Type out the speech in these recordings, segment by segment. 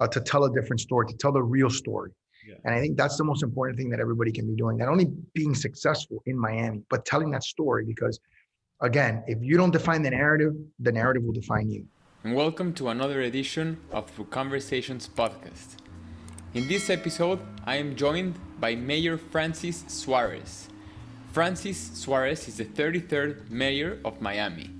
to tell a different story, to tell the real story. Yeah. And I think that's the most important thing that everybody can be doing. Not only being successful in Miami, but telling that story. Because again, if you don't define the narrative will define you. And welcome to another edition of Through Conversations podcast. In this episode, I am joined by Mayor Francis Suarez. Francis Suarez is the 33rd mayor of Miami.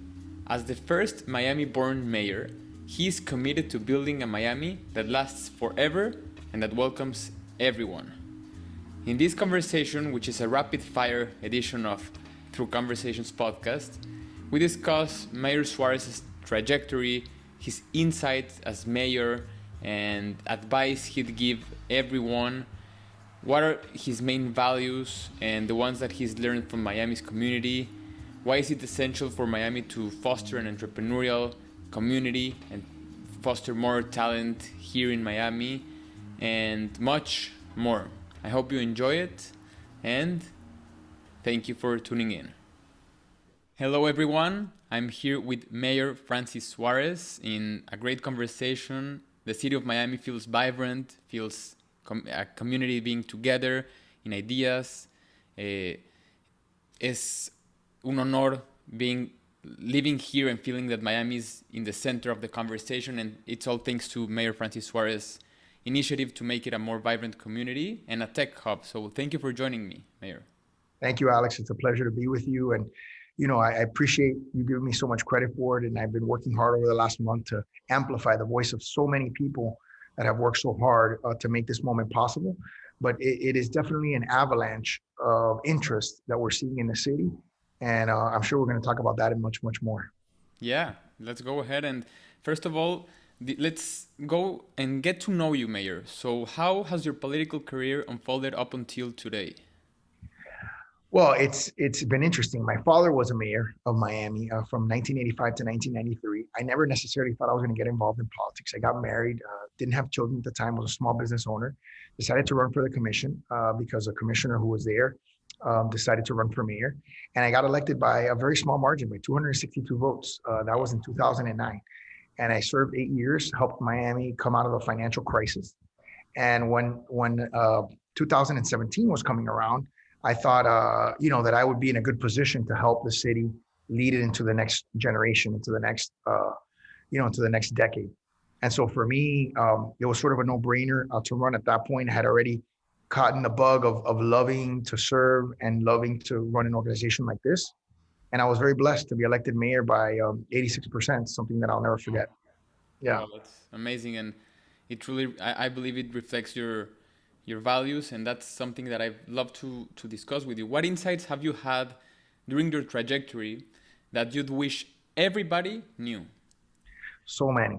As the first Miami-born mayor, he is committed to building a Miami that lasts forever and that welcomes everyone. In this conversation, which is a rapid-fire edition of Through Conversations podcast, we discuss Mayor Suarez's trajectory, his insights as mayor, and advice he'd give everyone. What are his main values and the ones that he's learned from Miami's community? Why is it essential for Miami to foster an entrepreneurial community and foster more talent here in Miami? And much more. I hope you enjoy it, and thank you for tuning in. Hello everyone, I'm here with Mayor Francis Suarez in a great conversation. The city of Miami feels vibrant, feels a community being together in ideas. Es un honor living here and feeling that Miami is in the center of the conversation, and it's all thanks to Mayor Francis Suarez initiative to make it a more vibrant community and a tech hub. So thank you for joining me, Mayor. Thank you, Alex. It's a pleasure to be with you. And, I appreciate you giving me so much credit for it. And I've been working hard over the last month to amplify the voice of so many people that have worked so hard to make this moment possible. But it is definitely an avalanche of interest that we're seeing in the city. And I'm sure we're going to talk about that and much, much more. Yeah, let's go ahead. And first of all, let's go and get to know you, Mayor. So how has your political career unfolded up until today? Well, it's been interesting. My father was a mayor of Miami from 1985 to 1993. I never necessarily thought I was going to get involved in politics. I got married, didn't have children at the time, was a small business owner, decided to run for the commission because a commissioner who was there decided to run for mayor. And I got elected by a very small margin, by 262 votes. That was in 2009. And I served 8 years, helped Miami come out of a financial crisis. And when 2017 was coming around, I thought, that I would be in a good position to help the city lead it into the next generation, into the next decade. And so for me, it was sort of a no-brainer to run at that point. I had already caught in the bug of loving to serve and loving to run an organization like this. And I was very blessed to be elected mayor by 86%, something that I'll never forget. Yeah. Wow, that's amazing. And it truly, I believe it reflects your values, and that's something that I'd love to discuss with you. What insights have you had during your trajectory that you'd wish everybody knew? So many.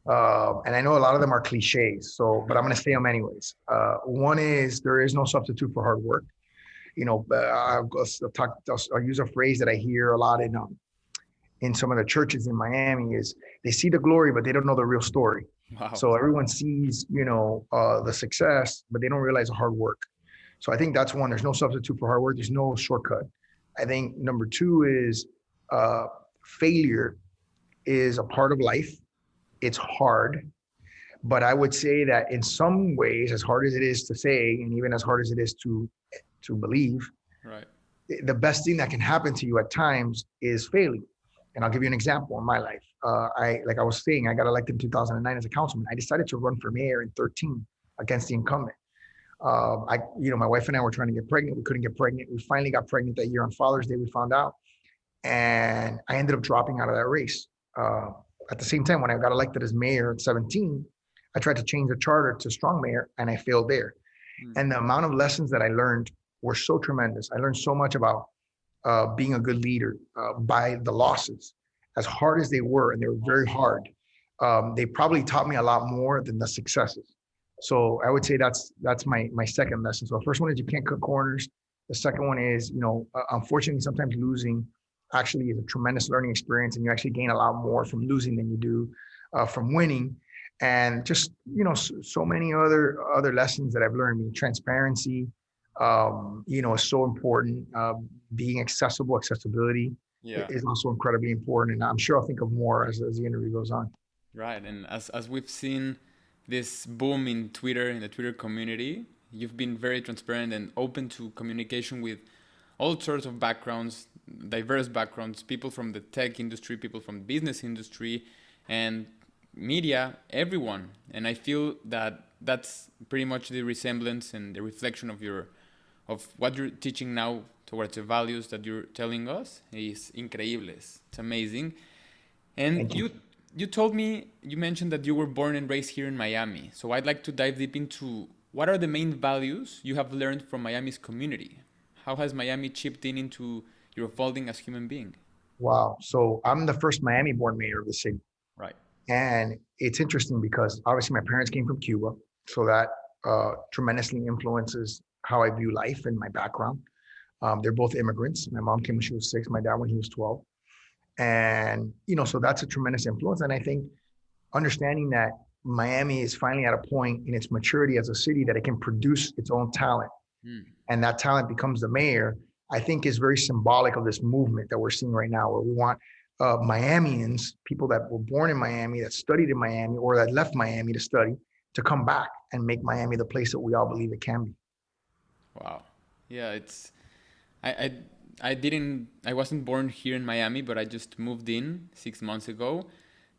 And I know a lot of them are cliches, but I'm going to say them anyways. One is there is no substitute for hard work. I'll use a phrase that I hear a lot in some of the churches in Miami is they see the glory, but they don't know the real story. Wow. So everyone sees, the success, but they don't realize the hard work. So I think that's one. There's no substitute for hard work. There's no shortcut. I think number two is failure is a part of life. It's hard, but I would say that in some ways, as hard as it is to say, and even as hard as it is to believe, right, the best thing that can happen to you at times is failing. And I'll give you an example in my life. Like I was saying, I got elected in 2009 as a councilman. I decided to run for mayor in 2013 against the incumbent. My wife and I were trying to get pregnant. We couldn't get pregnant. We finally got pregnant that year on Father's Day. We found out, and I ended up dropping out of that race. At the same time, when I got elected as mayor at 17, I tried to change the charter to strong mayor, and I failed there. And the amount of lessons that I learned were so tremendous. I learned so much about being a good leader by the losses, as hard as they were, and they were very hard. They probably taught me a lot more than the successes. So I would say that's my second lesson. So the first one is you can't cut corners. The second one is, unfortunately, sometimes losing actually is a tremendous learning experience, and you actually gain a lot more from losing than you do from winning. And just, so many other lessons that I've learned. I mean, transparency, is so important. Being accessibility is also incredibly important. And I'm sure I'll think of more as the interview goes on. Right. And as we've seen, this boom in Twitter, in the Twitter community. You've been very transparent and open to communication with all sorts of backgrounds, diverse backgrounds, people from the tech industry, people from the business industry, and media, everyone. And I feel that that's pretty much the resemblance and the reflection of what you're teaching now towards the values that you're telling us is increíbles. It's amazing. And Thank you. you told me, you mentioned that you were born and raised here in Miami. So I'd like to dive deep into what are the main values you have learned from Miami's community? How has Miami chipped in into your evolving as human being? Wow. So I'm the first Miami-born mayor of the city. Right. And it's interesting because obviously my parents came from Cuba. So that tremendously influences how I view life and my background. They're both immigrants. My mom came when she was 6, my dad when he was 12. And, so that's a tremendous influence. And I think understanding that Miami is finally at a point in its maturity as a city that it can produce its own talent, Mm. and that talent becomes the mayor, I think is very symbolic of this movement that we're seeing right now, where we want Miamians, people that were born in Miami, that studied in Miami, or that left Miami to study, to come back and make Miami the place that we all believe it can be. Wow. Yeah, I, I I wasn't born here in Miami, but I just moved in 6 months ago.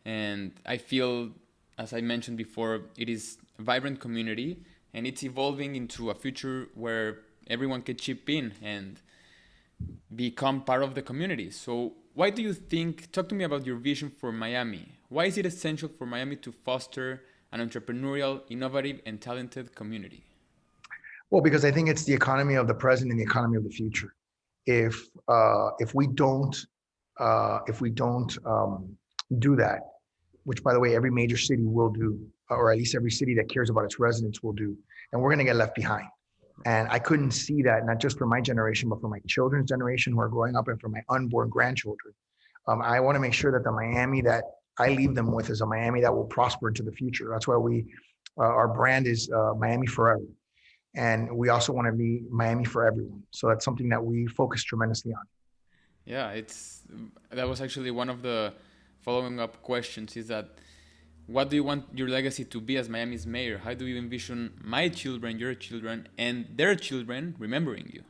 And I feel, as I mentioned before, it is a vibrant community and it's evolving into a future where everyone can chip in and become part of the community. So why do you think, talk to me about your vision for Miami. Why is it essential for Miami to foster an entrepreneurial, innovative, and talented community? Well, because I think it's the economy of the present and the economy of the future. If we don't do that, which by the way every major city will do, or at least every city that cares about its residents will do, and we're going to get left behind. And I couldn't see that, not just for my generation, but for my children's generation who are growing up and for my unborn grandchildren. I want to make sure that the Miami that I leave them with is a Miami that will prosper into the future. That's why our brand is Miami Forever. And we also want to be Miami for everyone. So that's something that we focus tremendously on. Yeah, that was actually one of the following up questions is that what do you want your legacy to be as Miami's mayor? How do you envision my children, your children, and their children remembering you?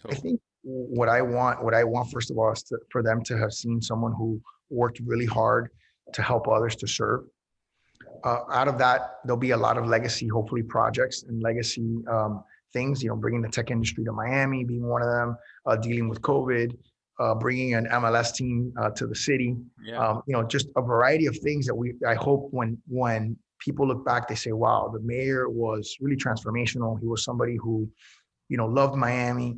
I So, think what I want first of all is for them to have seen someone who worked really hard to help others, to serve. Out of that, there'll be a lot of legacy, hopefully, projects and legacy things. Bringing the tech industry to Miami, being one of them, dealing with COVID, bringing an MLS team to the city. yeah. Just a variety of things that I hope when people look back, they say, "Wow, the mayor was really transformational. He was somebody who, loved Miami,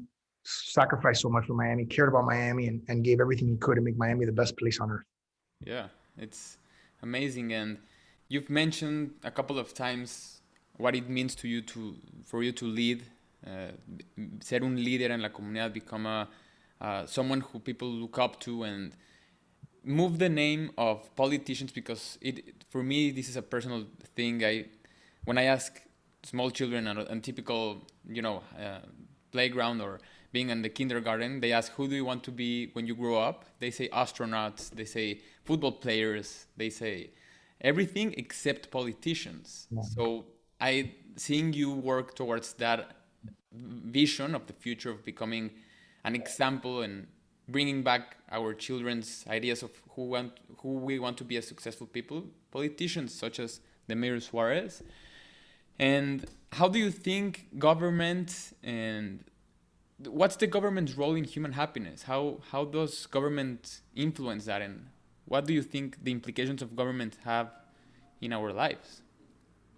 sacrificed so much for Miami, cared about Miami, and gave everything he could to make Miami the best place on earth." Yeah, it's amazing. And you've mentioned a couple of times what it means to you for you to lead, uh, ser un líder en la comunidad, become someone who people look up to and move the name of politicians because for me this is a personal thing. When I ask small children on typical playground or being in the kindergarten, they ask who do you want to be when you grow up. They say astronauts, they say football players, they say everything except politicians. Yeah. So seeing you work towards that vision of the future of becoming an example and bringing back our children's ideas of who we want to be as successful people, politicians such as the Mayor Suarez. And how do you think government and what's the government's role in human happiness? How does government influence that, and what do you think the implications of government have in our lives?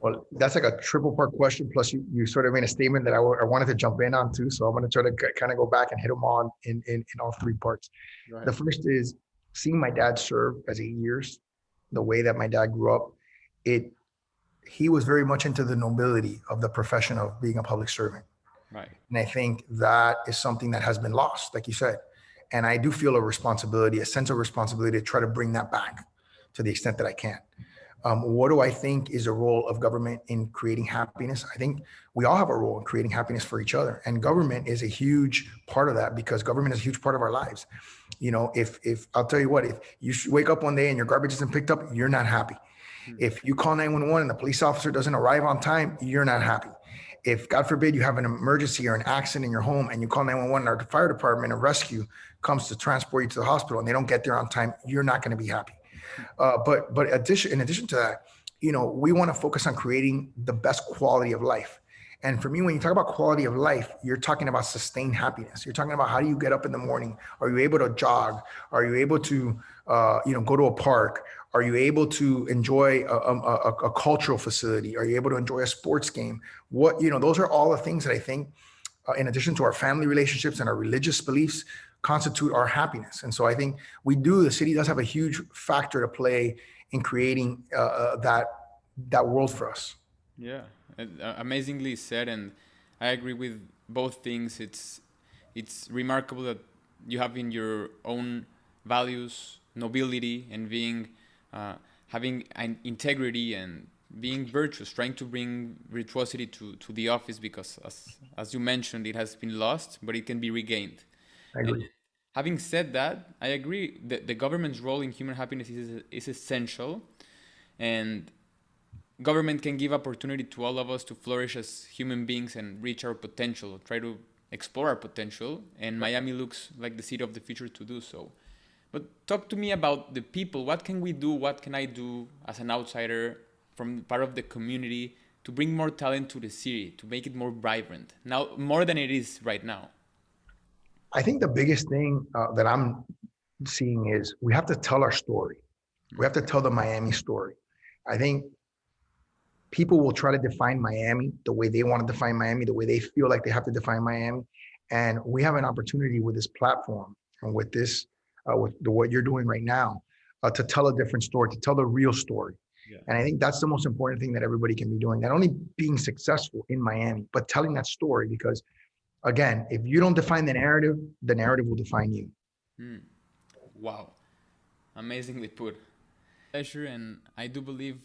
Well, that's like a triple part question. Plus, you sort of made a statement that I wanted to jump in on too. So I'm going to try to kind of go back and hit them on in all three parts. Go ahead. The first is seeing my dad serve as 8 years, the way that my dad grew up. He was very much into the nobility of the profession of being a public servant. Right. And I think that is something that has been lost, like you said. And I do feel a sense of responsibility to try to bring that back to the extent that I can. What do I think is a role of government in creating happiness? I think we all have a role in creating happiness for each other. And government is a huge part of that because government is a huge part of our lives. If I'll tell you what, if you wake up one day and your garbage isn't picked up, you're not happy. If you call 911 and the police officer doesn't arrive on time, you're not happy. If, God forbid, you have an emergency or an accident in your home and you call 911 or the fire department and rescue comes to transport you to the hospital and they don't get there on time, you're not going to be happy. But in addition to that, we want to focus on creating the best quality of life. And for me, when you talk about quality of life, you're talking about sustained happiness. You're talking about how do you get up in the morning? Are you able to jog? Are you able to, go to a park? Are you able to enjoy a cultural facility? Are you able to enjoy a sports game? Those are all the things that I think, in addition to our family relationships and our religious beliefs, constitute our happiness. And so I think the city does have a huge factor to play in creating that world for us. Yeah, amazingly said, and I agree with both things. It's remarkable that you have in your own values nobility and being having an integrity and being virtuous, trying to bring virtuosity to the office, because as you mentioned, it has been lost, but it can be regained. I agree. And having said that, I agree that the government's role in human happiness is essential, and government can give opportunity to all of us to flourish as human beings and reach our potential, try to explore our potential, and Miami looks like the city of the future to do so. But talk to me about the people. What can we do? What can I do as an outsider from part of the community to bring more talent to the city, to make it more vibrant, now more than it is right now? I think the biggest thing that I'm seeing is we have to tell our story. We have to tell the Miami story. I think people will try to define Miami the way they want to define Miami, the way they feel like they have to define Miami. And we have an opportunity with this platform and with this, what you're doing right now, to tell a different story, to tell the real story. Yeah. And I think that's the most important thing that everybody can be doing, not only being successful in Miami, but telling that story. Because again, if you don't define the narrative will define you. Wow. Amazingly put. Pleasure, and I do believe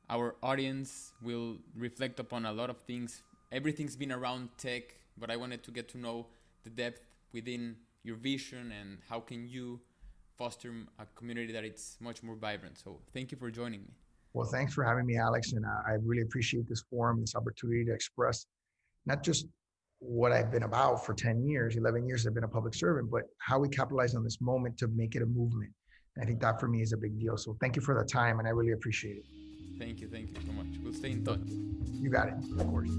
our audience will reflect upon a lot of things. Everything's been around tech, but I wanted to get to know the depth within your vision and how can you foster a community that it's much more vibrant. So thank you for joining me. Well, thanks for having me, Alex. And I really appreciate this forum, this opportunity to express not just what I've been about for 10 years, 11 years I've been a public servant, but how we capitalize on this moment to make it a movement. And I think that for me is a big deal. So thank you for the time, and I really appreciate it. Thank you so much. We'll stay in touch. You got it, of course.